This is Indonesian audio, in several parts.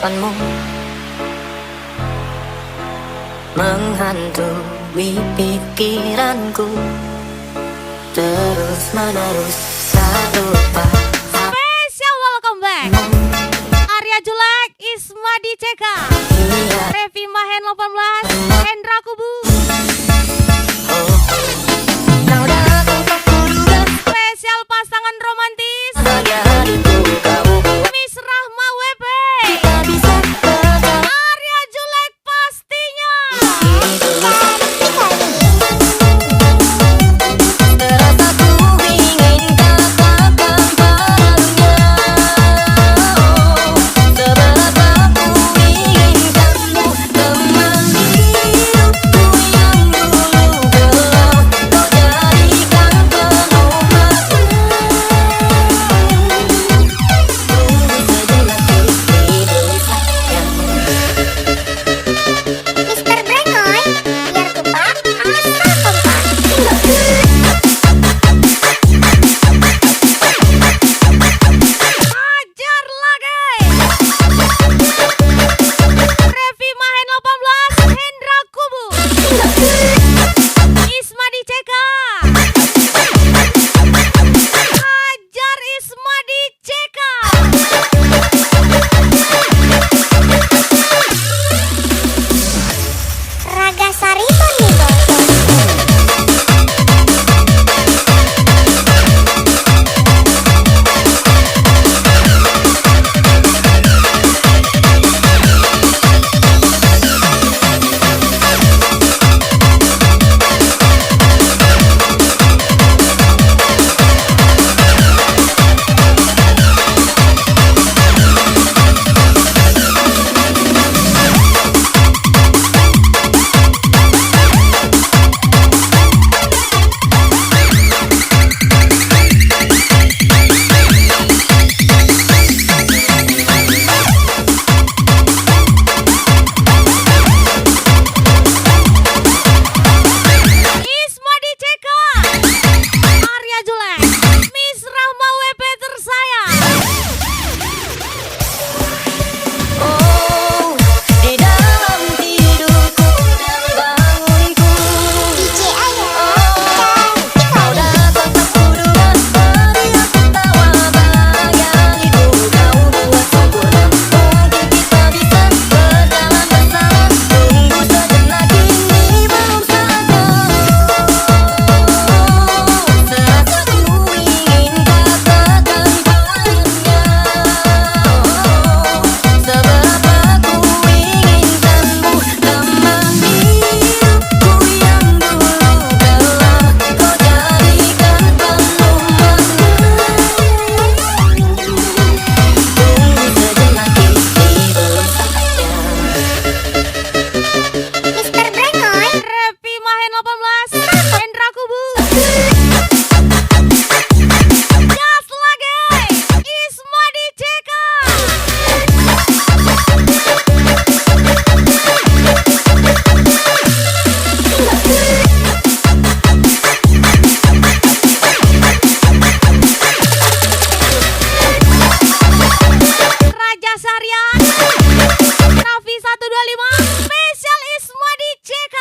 tatapanmu menghantui pikiranku terus menerus satu Special welcome back Arya Julek, Ismadi CK, Revi Mahen 18, Hendra Kubu. Spesial pasangan romantis Miss Rahma WP, Arya Julek pastinya.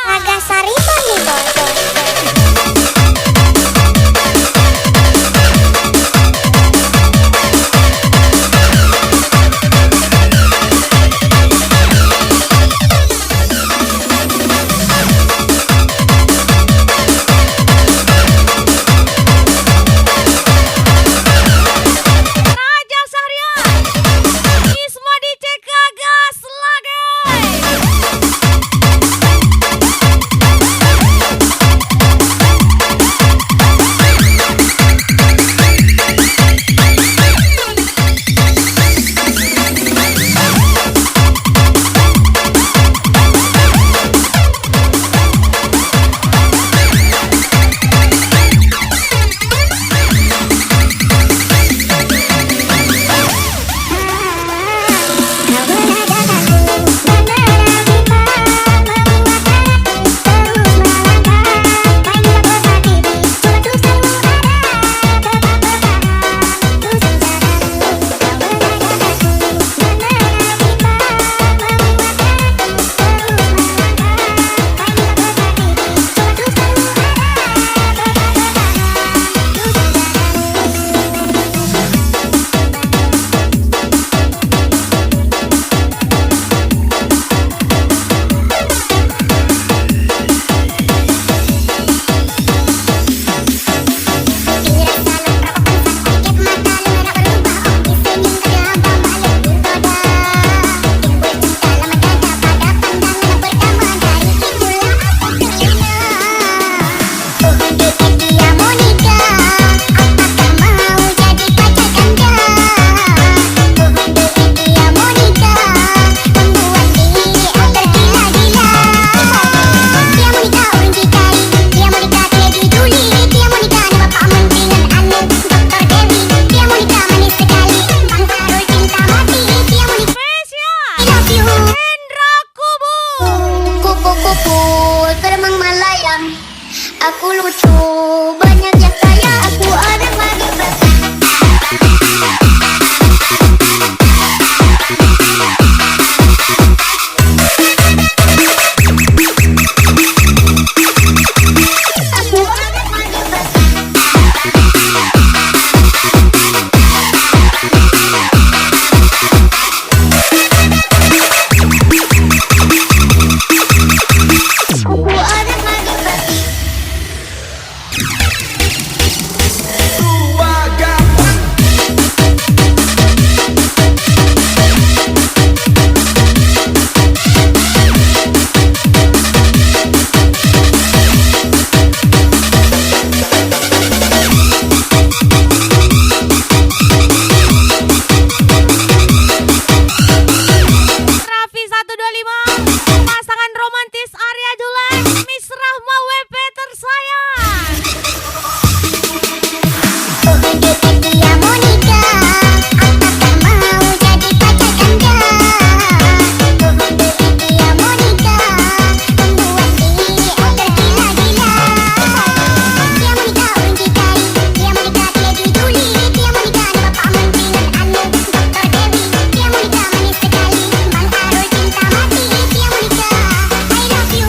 Raga Sari Bang. Aku lucu, banyak yang sayang. Aku orang lagi Raffi 125, pasangan romantis Arya Julek, Miss Rahma WP tersayang. oh dekat dia mau nikah. Apakah mau jadi pacar Anda? Oh dekat dia mau nikah. Membuat dia tergila-gila. Dia mau nikah orang cikai. Dia mau nikah dia diduli. Dia mau nikah nama Pak Menteri dan Anu Dr. Dewi. Dia mau nikah manis sekali. Bang Arul cinta mati. Dia mau nikah I love you.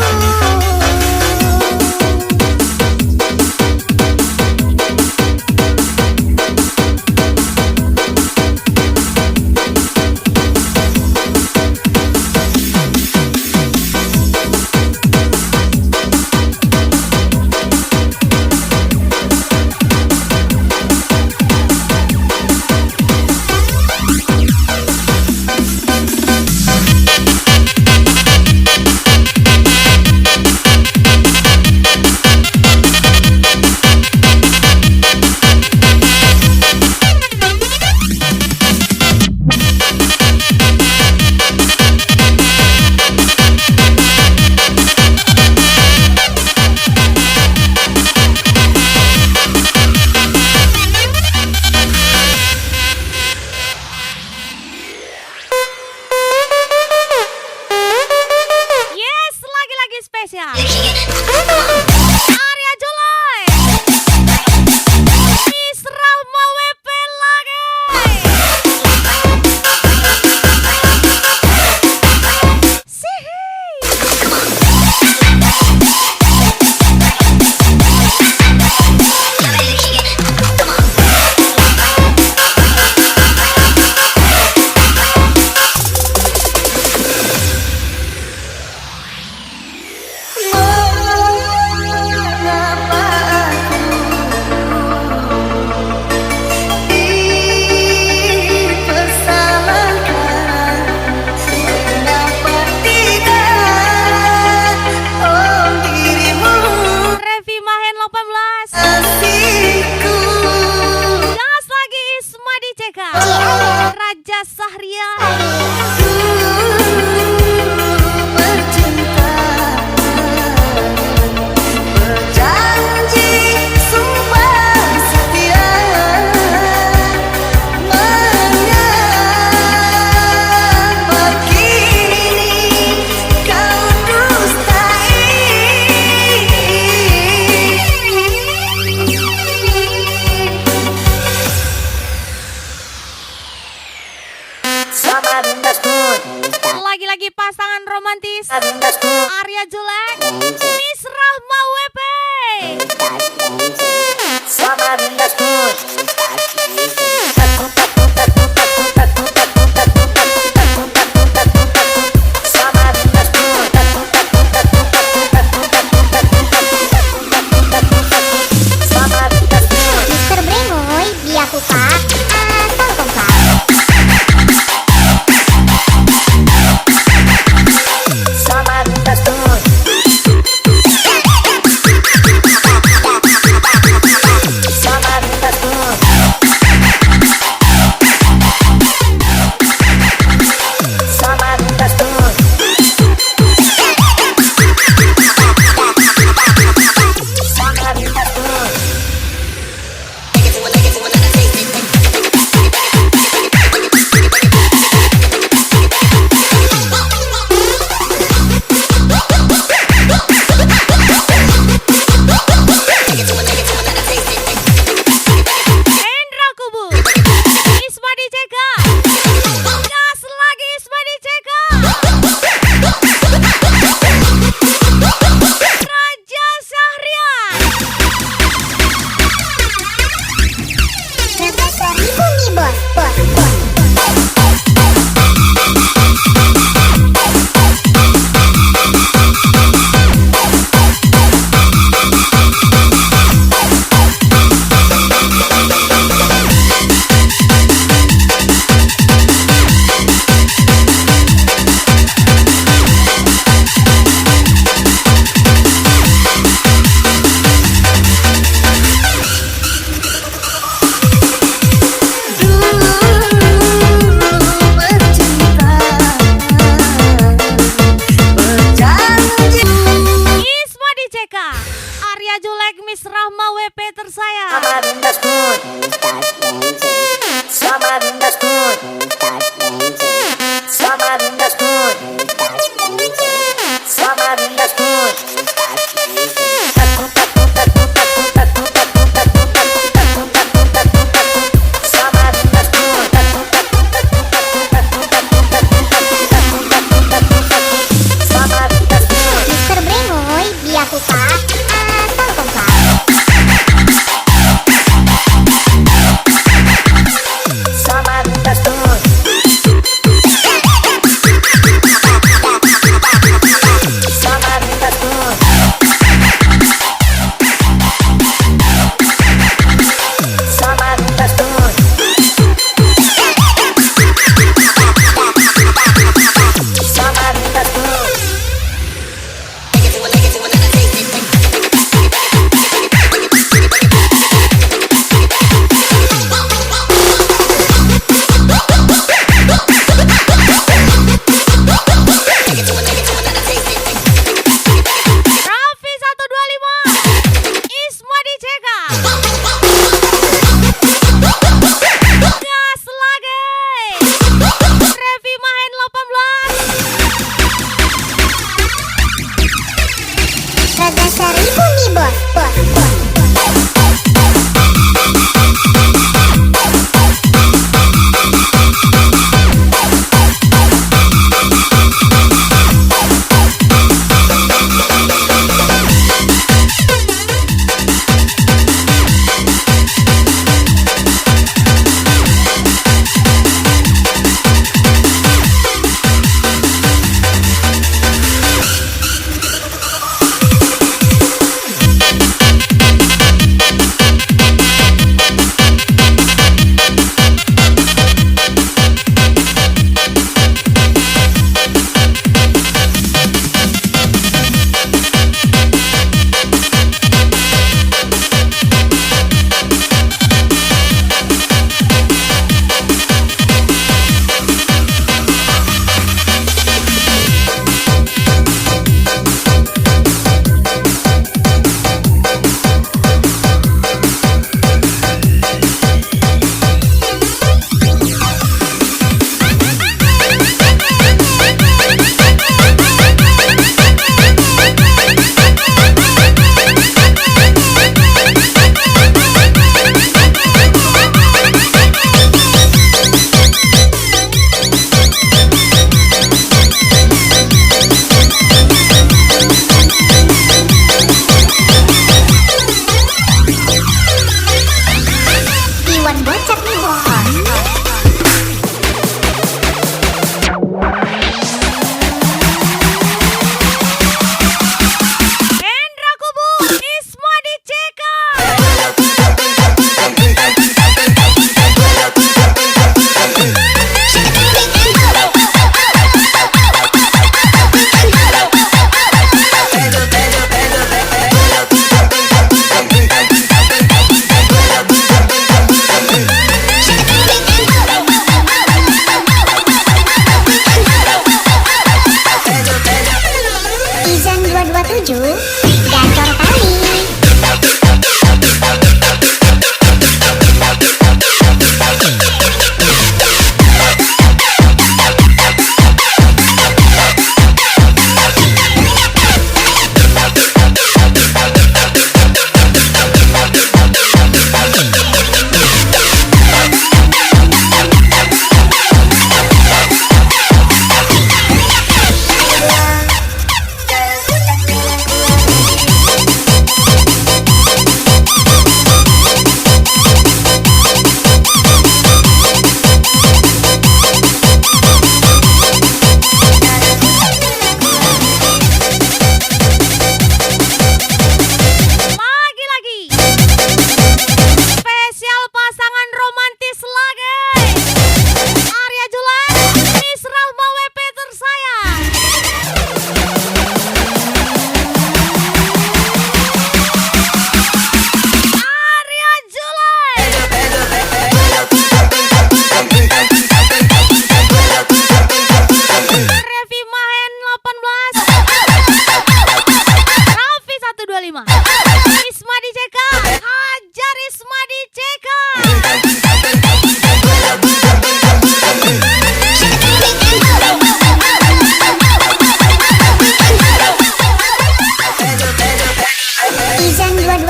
Yes, lagi-lagi spesial. Arya Julek, Miss Rahma WP lagi. Sihi. Mengapa aku dipersalahkan? Mengapa tidak dirimu Revi Mahen 18. kasihku? Gas lagi Isma di CK. Raja Sahrian. Ku bercinta, berjanji sumpah setia, mengapa kini kau dustai? Black Miss Rahma WP tersayang. Mister Brengoy, biaku pak, tongkong pak. Sama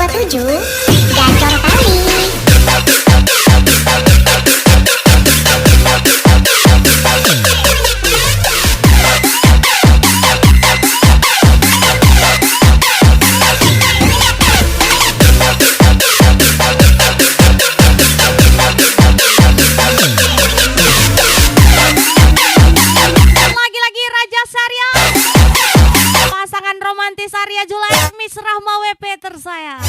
27 Gacor kali. Lagi-lagi Raja Sarya, pasangan romantis Arya Julais, Miss Rahma WP tersayang.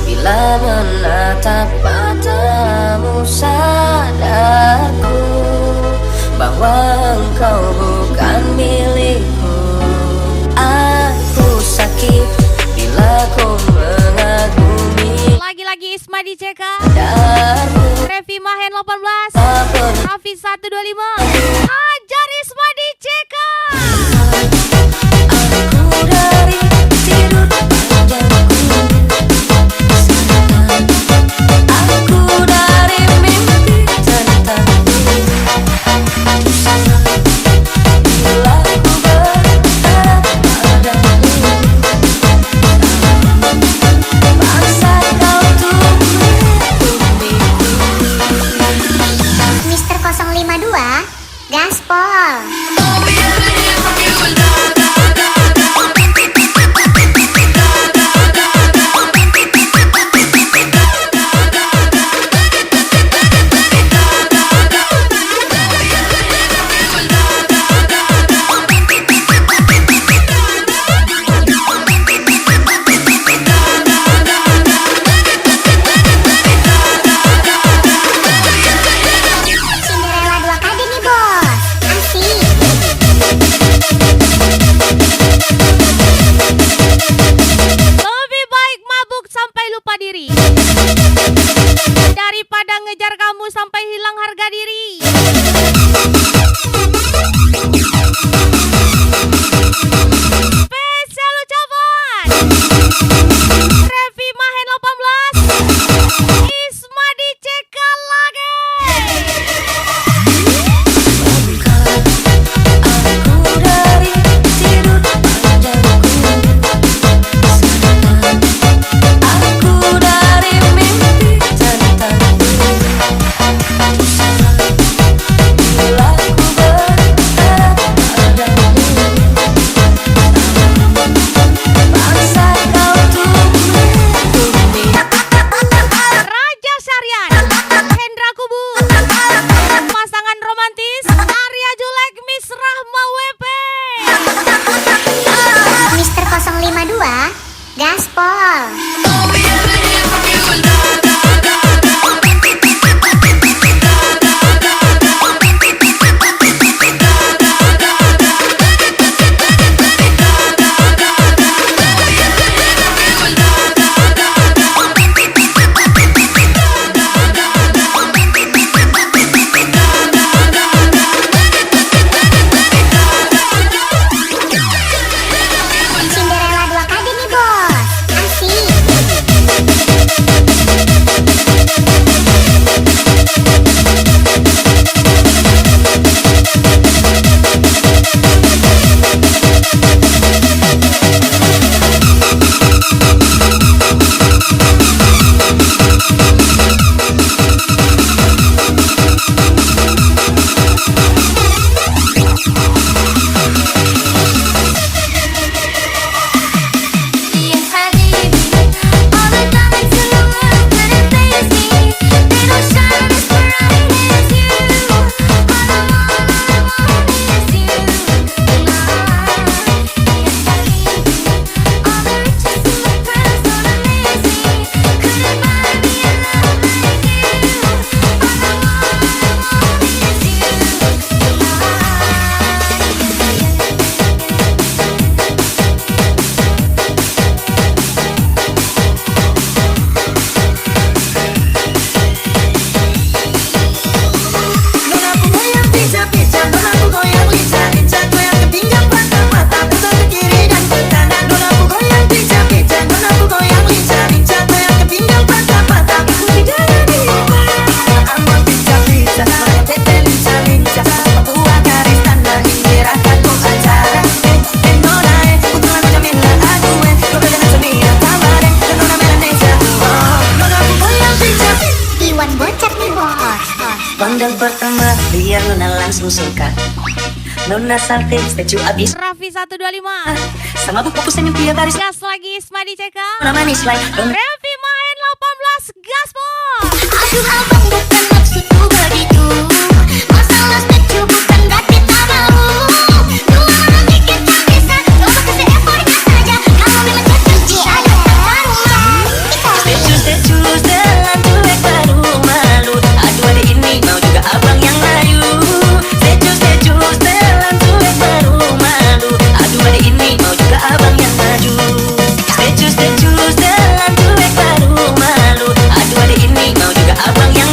Bila menatap matamu sadarku bahwa engkau bukan milikku. Aku sakit bila ku mengagumi. Lagi-lagi Isma di CK, Darmu Revi Mahen 18, Raffi 125, Hajar Isma di CK. aku dari tidur panjangku, aku dari mimpi tentangmu. Bila ku berharap padamu, paksa kau untuk menghubungiku. Mister 052 Gaspol. Cinderella 2 kali nih bos. Asik. Lebih baik mabuk sampai lupa diri daripada ngejar kamu sampai hilang harga diri. Spesial ucapan Revi Mahen 18, Isma di CK lagi. Aku dari tidur panjangku, aku dari mimpi tentangmu. pandang pertama biar Nona langsung suka. Nona sampai setuju abis Raffi 125. sama buku senyum tiap baris. Gas lagi Ismadi CK. Nona manis like Nona. Revi main 18 gas po. Aduh abang bukan maksudku begitu. Masalah setuju bukan berarti tak mau. Dua orang bikin tak bisa. Coba kasih effortnya saja. Kalau memang cocok siapa tahu. Setuju jalan cuek baru malu. Aduh ada ini mau juga abang yang layu. Setuju jalan cuek baru malu. Aduh ada ini mau juga abang yang maju. Setuju jalan cuek baru malu. Aduh ada ini mau juga abang yang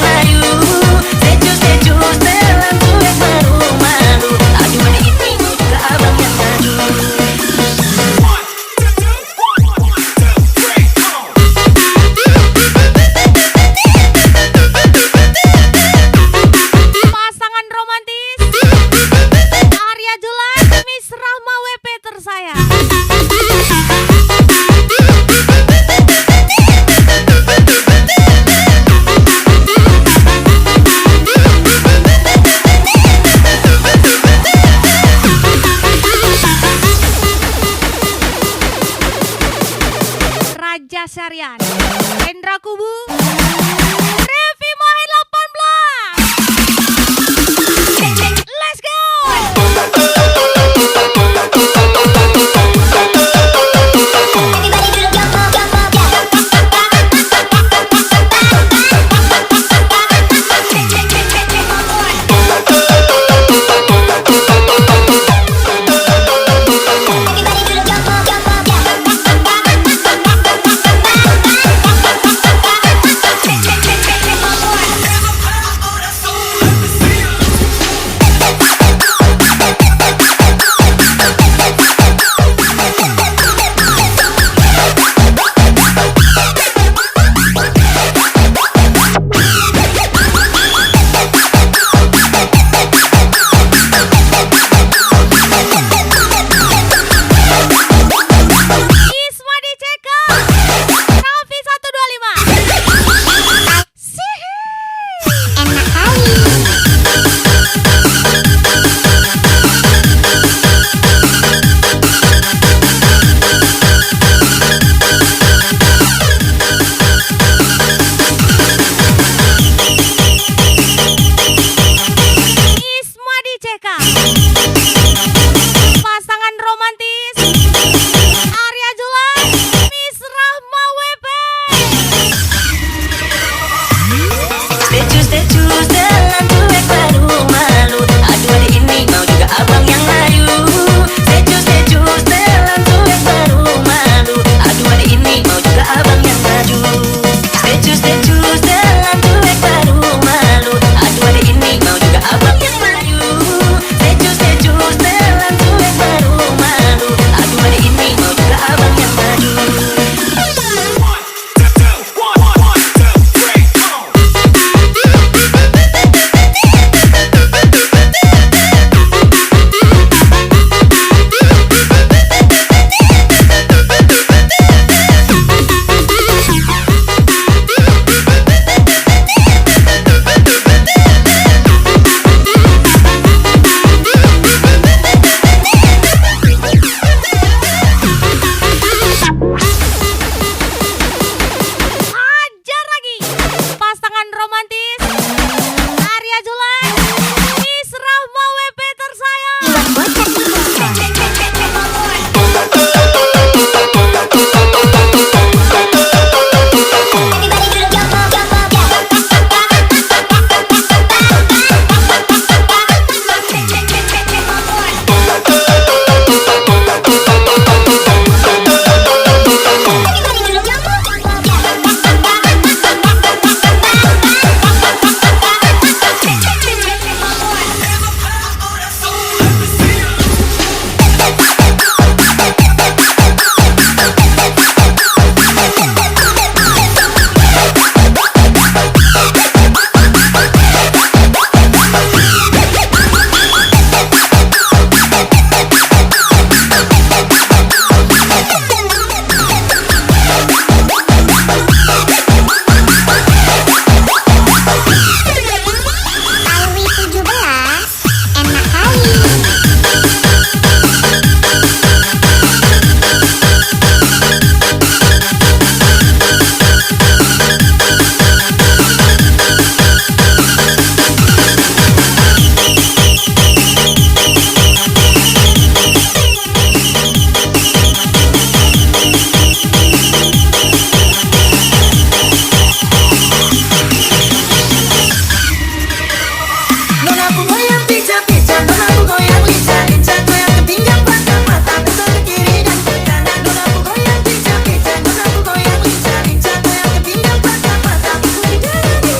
aku goyang pica-pica, nona aku goyang lincah-lincah, goyang ke pinggang patah-patah, besar ke kiri dan ke kanan. Nona aku goyang pica-pica, nona aku goyang lincah-lincah, goyang ke pinggang patah-patah, aku tidak jadi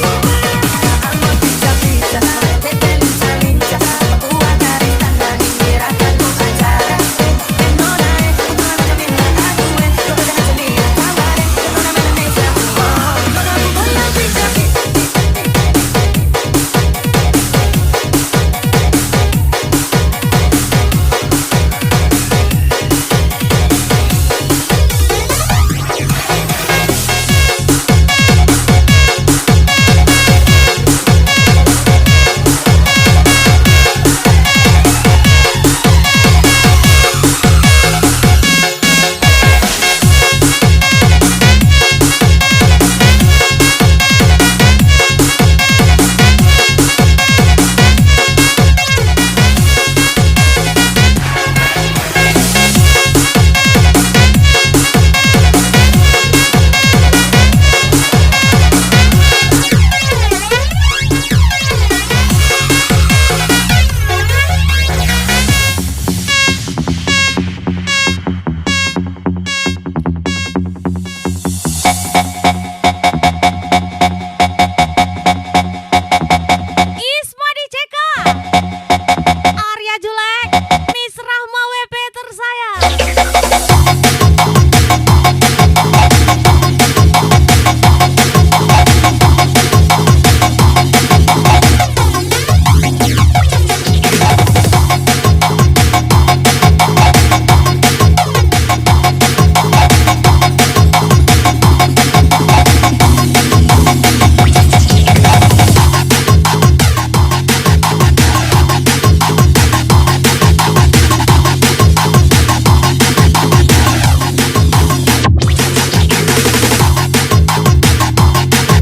amo pica-pica, tete lincah-lincah, aku dari tanda dikirakan ku acara. Nona nona camina aku kau dah sendiri kabar, nona Indonesia, nona aku goyang pica-pica. Ismadi CK, Arya Julek, Miss Rahma WP tersayang.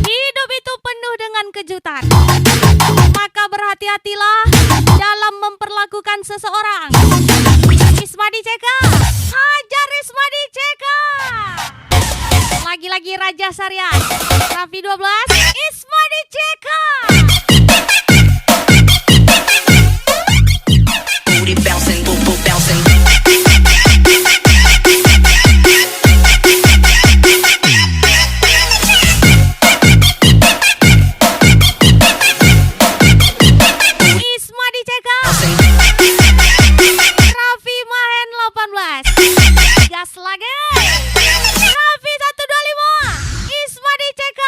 Hidup itu penuh dengan kejutan. Maka berhati-hatilah dalam memperlakukan seseorang. Ismadi CK, hajar Ismadi CK. Lagi-lagi Raja Syariat, Raffi 12, Ismadi CK. Booty bouncing, boom boom bouncing. Ismadi CK, Raffi Mahen 18, gas lagi. Raffi 125, Ismadi CK,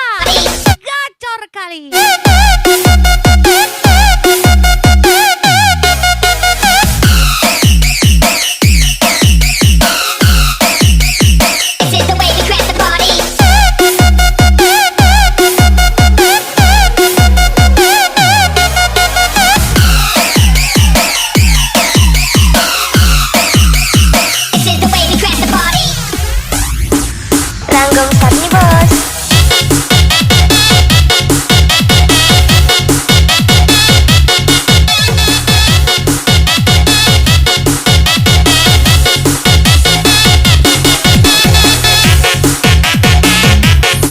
gacor kali. This is the way we crack the party. This is the way we crack the party. Rangga Ustaz nih bos.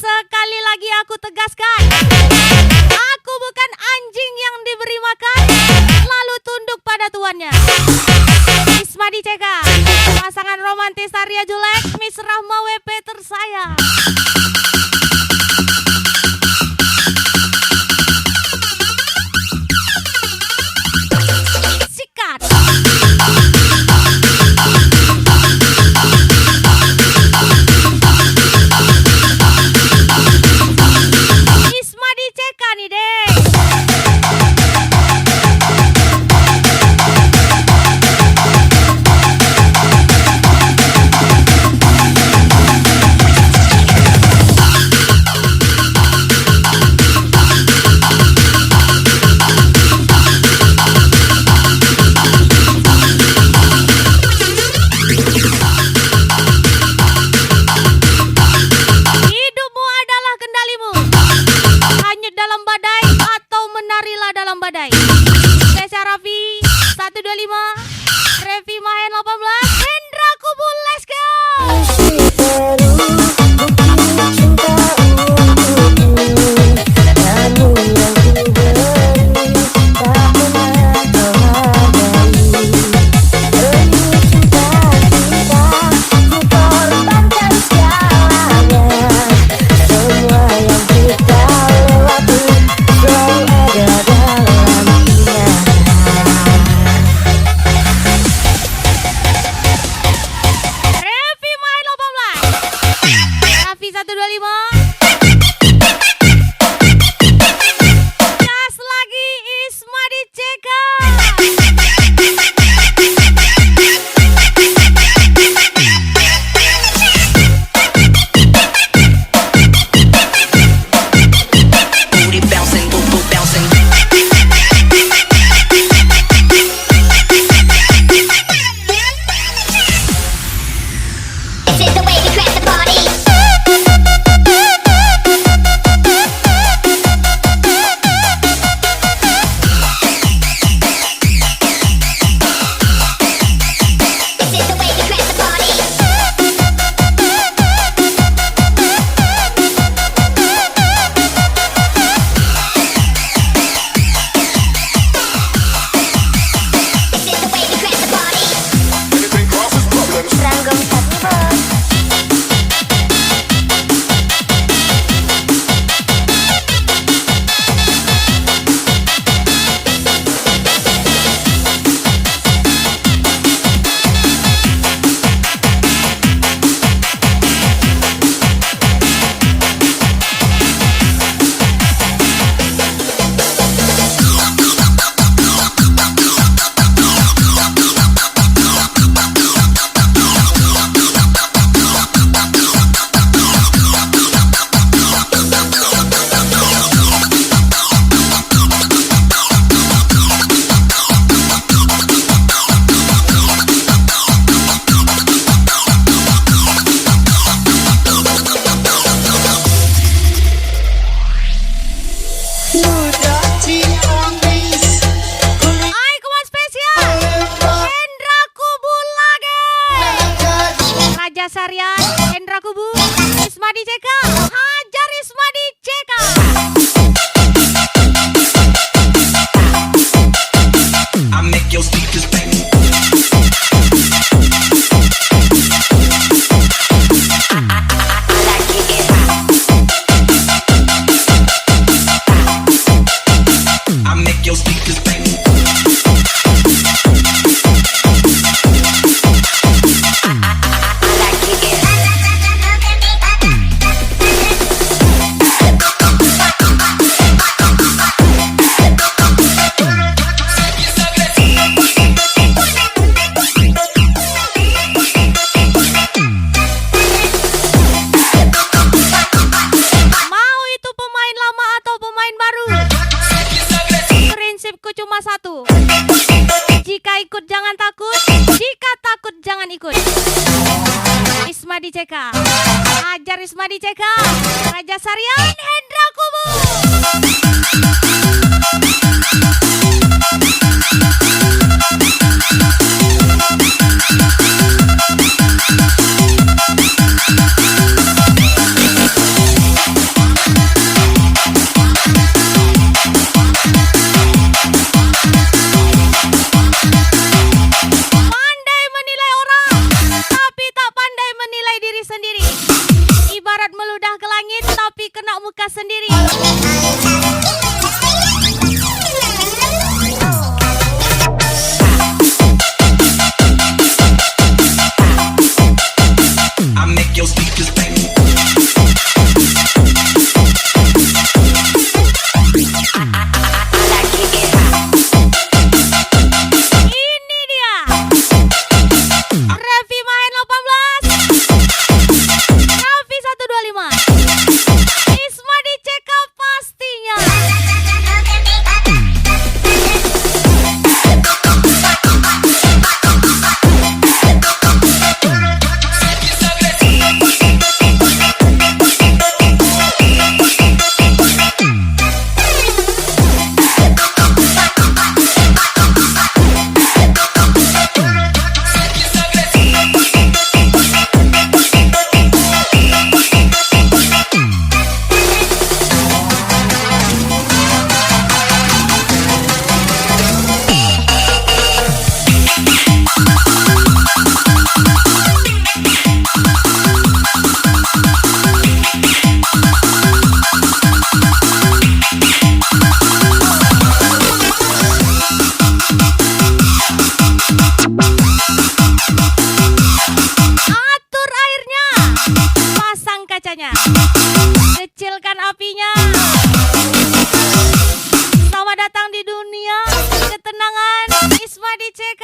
Sekali lagi aku tegaskan, aku bukan anjing yang diberi makan lalu tunduk pada tuannya. Ismadi CK, pasangan romantis Arya Julek, Miss Rahma WP tersayang. Sikat. Ismadi CK nih deh. Hidupmu adalah kendalimu. Hanyut dalam badai atau menarilah dalam badai. Spesial Raffi 125, Raffi Mahen 18, Hendra Kubu, let's go. Kamu yang ku beri, tak Jika ikut jangan takut, jika takut jangan ikut. Ismadi CK, ajar Ismadi CK, Raja Sarian Hendra Kubu. Pandai menilai orang, tapi tak pandai menilai diri sendiri. Ibarat meludah ke langit, tapi kena muka sendiri. I make your speakers bang. Ini dia Revi main 18, Raffi 125, Ismadi CK pastinya. Atur airnya, pasang kacanya, kecilkan apinya. Selamat datang di dunia ketenangan Ismadi CK.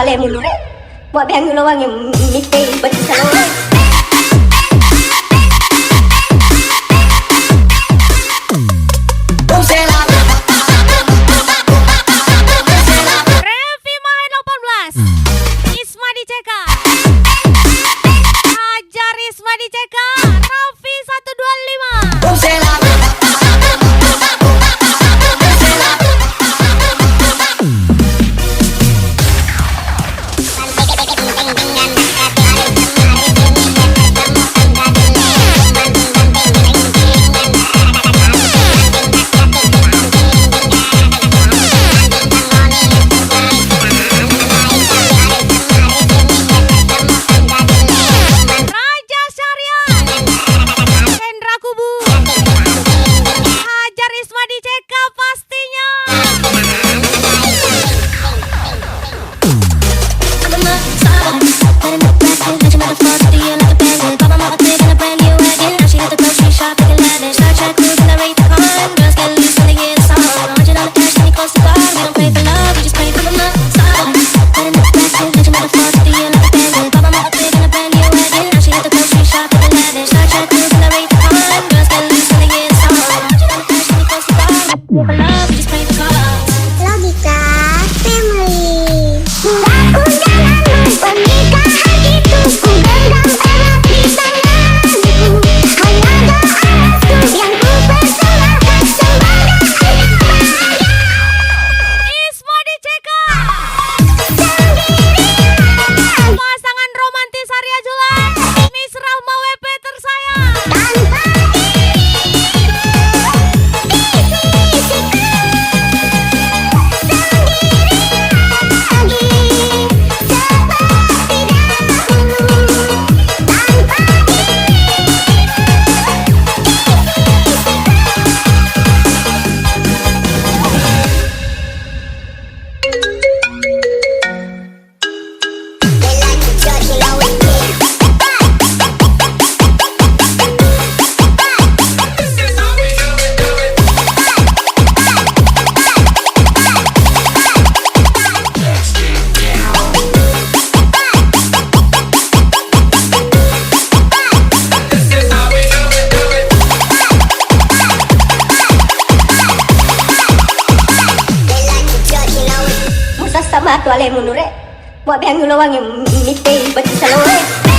ale munure wa bang lo wang mitte bat salo Revi main 18. Isma diceka. Hajar Isma diceka. Raffi 125. Raja Syarian. Hendra Kubu. Hajar Isma diceka pastinya. Logika family undangan pernikahan itu ku genggam erat di tanganku hanya doaku yang ku persembahkan semoga Isma diceka. sendirian Pasangan romantis Arya Julan. Miss Rahma WP tersayang. tanpa sama tu ale munure wa bang lo wang mitte bat salo